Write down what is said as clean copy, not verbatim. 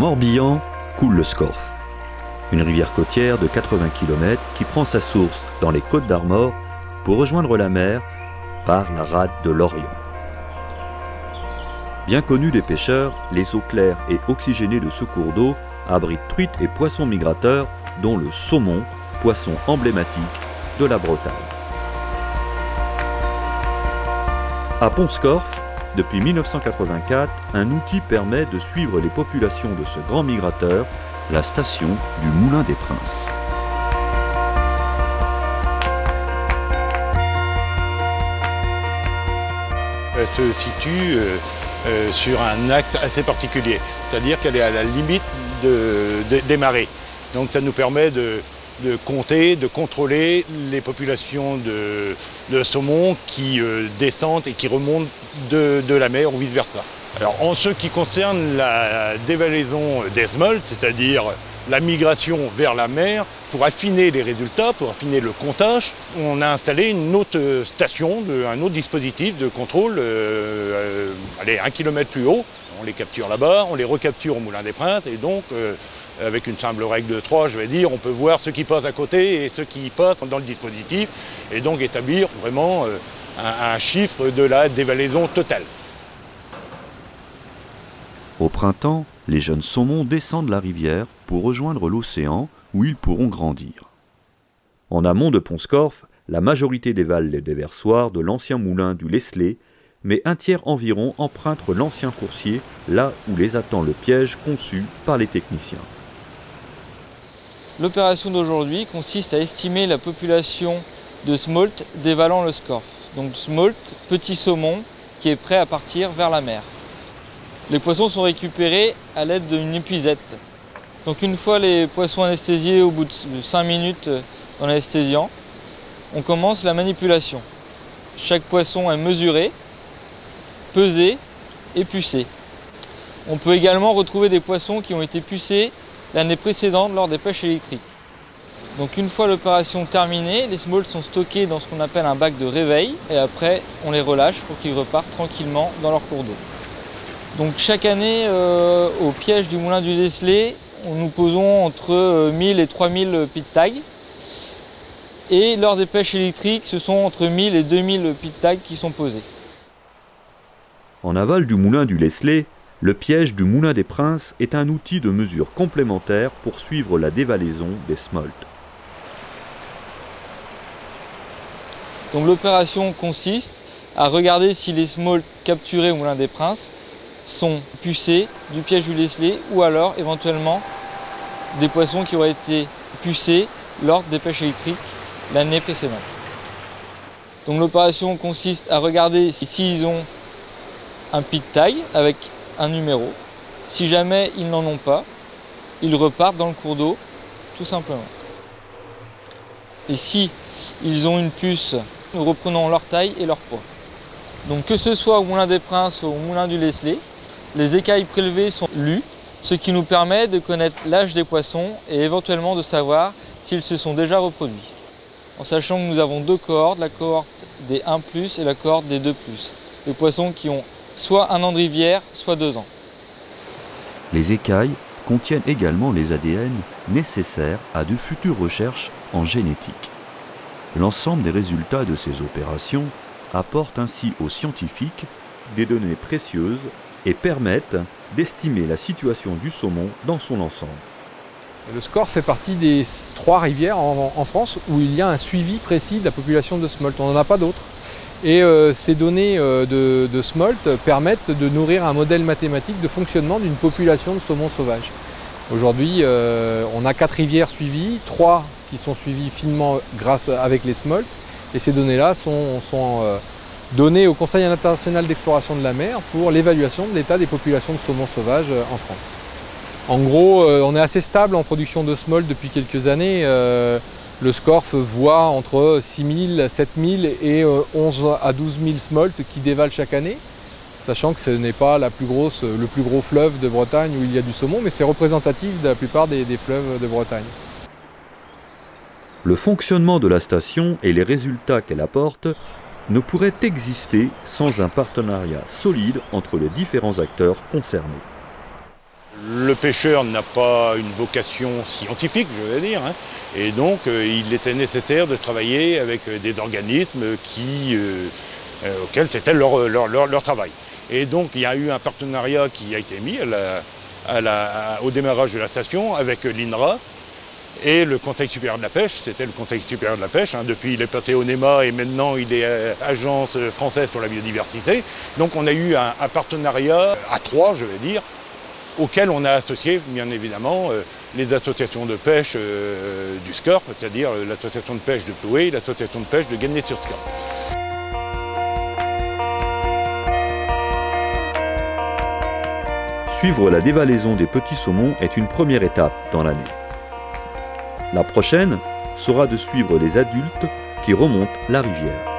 Morbihan coule le Scorff, une rivière côtière de 80 km qui prend sa source dans les Côtes d'Armor pour rejoindre la mer par la rade de l'Orient. Bien connu des pêcheurs, les eaux claires et oxygénées de ce cours d'eau abritent truites et poissons migrateurs, dont le saumon, poisson emblématique de la Bretagne. À Pont-Scorff, depuis 1984, un outil permet de suivre les populations de ce grand migrateur, la station du Moulin des Princes. Elle se situe sur un axe assez particulier, c'est-à-dire qu'elle est à la limite des marées. Donc ça nous permet de compter, de contrôler les populations de saumon qui descendent et qui remontent de la mer ou vice-versa. Alors en ce qui concerne la dévalaison des smolts, c'est-à-dire la migration vers la mer, pour affiner les résultats, pour affiner le comptage, on a installé une autre station, un autre dispositif de contrôle, 1 km plus haut. On les capture là-bas, on les recapture au Moulin des Princes et donc avec une simple règle de 3, je vais dire, on peut voir ce qui passe à côté et ce qui passe dans le dispositif et donc établir vraiment un chiffre de la dévalaison totale. Au printemps, les jeunes saumons descendent la rivière pour rejoindre l'océan où ils pourront grandir. En amont de Pont-Scorff, la majorité dévale les déversoirs de l'ancien moulin du Leslet, mais un tiers environ emprunte l'ancien coursier, là où les attend le piège conçu par les techniciens. L'opération d'aujourd'hui consiste à estimer la population de smolt dévalant le Scorff. Donc smolt, petit saumon, qui est prêt à partir vers la mer. Les poissons sont récupérés à l'aide d'une épuisette. Donc une fois les poissons anesthésiés, au bout de 5 minutes dans l'anesthésiant, on commence la manipulation. Chaque poisson est mesuré, pesé et pucé. On peut également retrouver des poissons qui ont été pucés l'année précédente lors des pêches électriques. Donc une fois l'opération terminée, les smolts sont stockés dans ce qu'on appelle un bac de réveil et après on les relâche pour qu'ils repartent tranquillement dans leur cours d'eau. Donc chaque année au piège du Moulin du Leslet, nous posons entre 1000 et 3000 pit tags. Et lors des pêches électriques, ce sont entre 1000 et 2000 pit tags qui sont posés. En aval du Moulin du Leslet, le piège du Moulin des Princes est un outil de mesure complémentaire pour suivre la dévalaison des smolts. Donc l'opération consiste à regarder si les smolts capturés au Moulin des Princes sont pucés du piège du Leslet ou alors éventuellement des poissons qui auraient été pucés lors des pêches électriques l'année précédente. Donc l'opération consiste à regarder s'ils ont un pit tag avec un numéro. Si jamais ils n'en ont pas, ils repartent dans le cours d'eau tout simplement. Et si ils ont une puce, nous reprenons leur taille et leur poids. Donc que ce soit au Moulin des Princes ou au Moulin du Leslet, les écailles prélevées sont lues, ce qui nous permet de connaître l'âge des poissons et éventuellement de savoir s'ils se sont déjà reproduits. En sachant que nous avons deux cohortes, la cohorte des 1+, et la cohorte des 2+. Les poissons qui ont soit 1 an de rivière, soit 2 ans. Les écailles contiennent également les ADN nécessaires à de futures recherches en génétique. L'ensemble des résultats de ces opérations apportent ainsi aux scientifiques des données précieuses et permettent d'estimer la situation du saumon dans son ensemble. Le Scorff fait partie des 3 rivières en France où il y a un suivi précis de la population de smolt. On n'en a pas d'autres. Et ces données de smolt permettent de nourrir un modèle mathématique de fonctionnement d'une population de saumon sauvage. Aujourd'hui, on a 4 rivières suivies, 3 qui sont suivies finement avec les smolts. Et ces données-là sont données au Conseil international d'exploration de la mer pour l'évaluation de l'état des populations de saumon sauvage en France. En gros, on est assez stable en production de smolt depuis quelques années. Le Scorff voit entre 6 000, 7 000 et 11 à 12 000 smolts qui dévalent chaque année, sachant que ce n'est pas le plus gros fleuve de Bretagne où il y a du saumon, mais c'est représentatif de la plupart des fleuves de Bretagne. Le fonctionnement de la station et les résultats qu'elle apporte ne pourraient exister sans un partenariat solide entre les différents acteurs concernés. Le pêcheur n'a pas une vocation scientifique, je vais dire, hein, et donc il était nécessaire de travailler avec des organismes auxquels c'était leur travail. Et donc il y a eu un partenariat qui a été mis au démarrage de la station avec l'INRA et le Conseil supérieur de la pêche. C'était le Conseil supérieur de la pêche, hein. Depuis il est passé au NEMA et maintenant il est agence française pour la biodiversité. Donc on a eu un partenariat à trois, je vais dire, auquel on a associé bien évidemment les associations de pêche du Scorff, c'est-à-dire l'association de pêche de Ploué et l'association de pêche de Guenay-sur-Scorff. Suivre la dévalaison des petits saumons est une première étape dans l'année. La prochaine sera de suivre les adultes qui remontent la rivière.